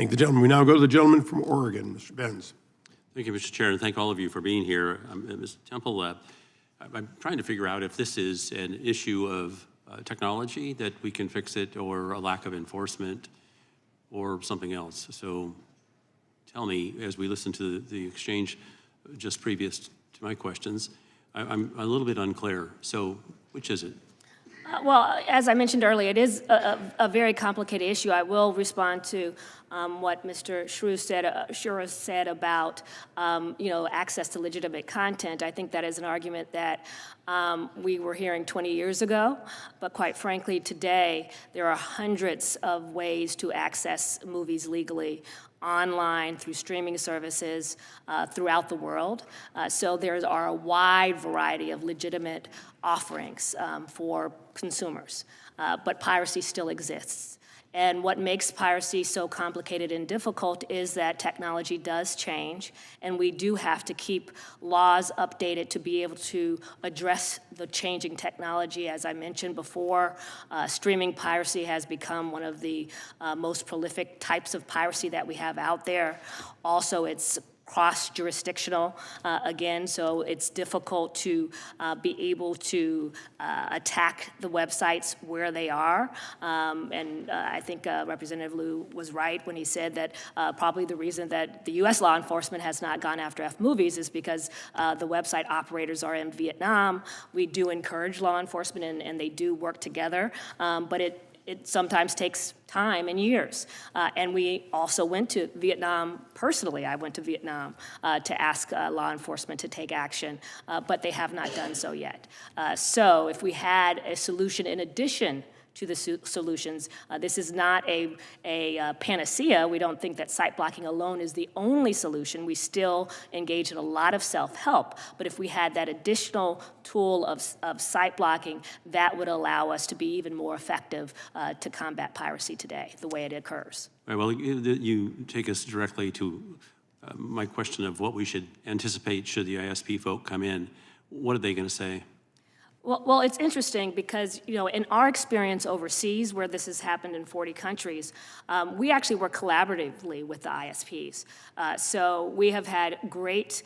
Thank the gentleman. We now go to the gentleman from Oregon, Mr. Bentz. Thank you, Mr. Chair, and thank all of you for being here. Ms. Temple, I'm trying to figure out if this is an issue of technology, that we can fix it, or a lack of enforcement, or something else. So tell me, as we listen to the exchange just previous to my questions, I'm a little bit unclear. So which is it? Well, as I mentioned earlier, it is a very complicated issue. I will respond to what Mr. Shura said about, access to legitimate content. I think that is an argument that we were hearing 20 years ago, but quite frankly, today, there are hundreds of ways to access movies legally online, through streaming services throughout the world. So there are a wide variety of legitimate offerings for consumers, but piracy still exists. And what makes piracy so complicated and difficult is that technology does change, and we do have to keep laws updated to be able to address the changing technology. As I mentioned before, streaming piracy has become one of the most prolific types of piracy that we have out there. Also, it's cross-jurisdictional, again, so it's difficult to be able to attack the websites where they are. And I think Representative Liu was right when he said that probably the reason that the U.S. law enforcement has not gone after F-movies is because the website operators are in Vietnam. We do encourage law enforcement, and they do work together, but it sometimes takes time and years. And we also went to Vietnam, personally, I went to Vietnam to ask law enforcement to take action, but they have not done so yet. So if we had a solution in addition to the solutions, this is not a panacea. We don't think that site blocking alone is the only solution. We still engage in a lot of self-help, but if we had that additional tool of site blocking, that would allow us to be even more effective to combat piracy today, the way it occurs. Right, well, you take us directly to my question of what we should anticipate should the ISP folk come in. What are they going to say? Well, it's interesting because, in our experience overseas, where this has happened in 40 countries, we actually work collaboratively with the ISPs. So we have had great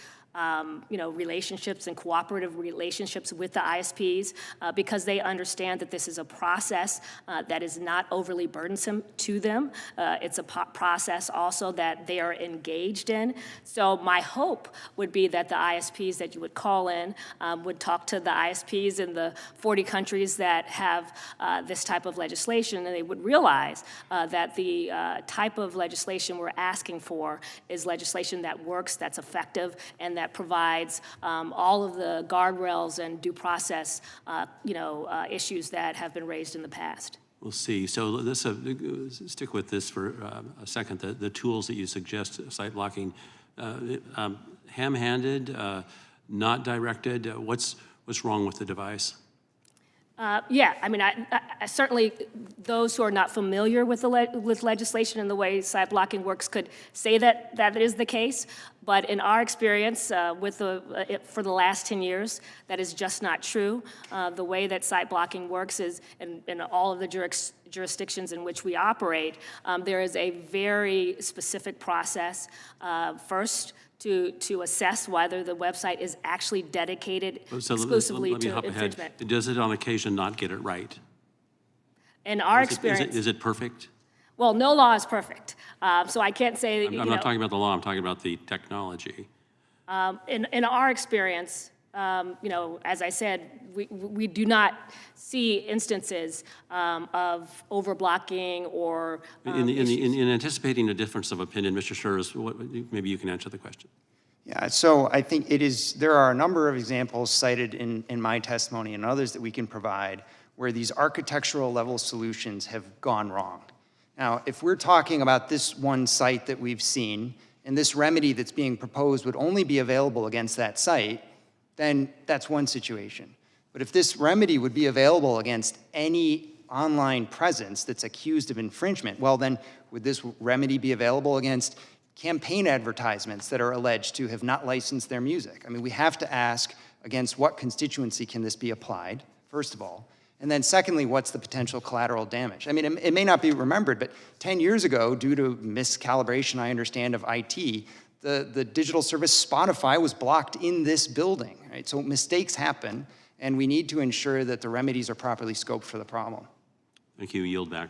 relationships and cooperative relationships with the ISPs because they understand that this is a process that is not overly burdensome to them. It's a process also that they are engaged in. So my hope would be that the ISPs that you would call in would talk to the ISPs in the 40 countries that have this type of legislation, and they would realize that the type of legislation we're asking for is legislation that works, that's effective, and that provides all of the guardrails and due process, issues that have been raised in the past. We'll see. So let's stick with this for a second. The tools that you suggest, site blocking, ham-handed, not directed. What's wrong with the device? Yeah, I mean, I certainly, those who are not familiar with with legislation and the way site blocking works could say that is the case. But in our experience, for the last 10 years, that is just not true. The way that site blocking works is, in all of the jurisdictions in which we operate, there is a very specific process. First, to assess whether the website is actually dedicated exclusively to infringement. Does it on occasion not get it right? In our experience. Is it perfect? Well, no law is perfect. So I can't say, I'm not talking about the law, I'm talking about the technology. In our experience, as I said, we do not see instances of over-blocking or in anticipating a difference of opinion, Mr. Schurz, maybe you can answer the question. Yeah, so I think there are a number of examples cited in my testimony and others that we can provide where these architectural level solutions have gone wrong. Now, if we're talking about this one site that we've seen, and this remedy that's being proposed would only be available against that site, then that's one situation. But if this remedy would be available against any online presence that's accused of infringement, well then, would this remedy be available against campaign advertisements that are alleged to have not licensed their music? I mean, we have to ask against what constituency can this be applied, first of all. And then secondly, what's the potential collateral damage? I mean, it may not be remembered, but 10 years ago, due to miscalibration, I understand, of IT, the digital service Spotify was blocked in this building, right? So mistakes happen, and we need to ensure that the remedies are properly scoped for the problem. Thank you. Yield back.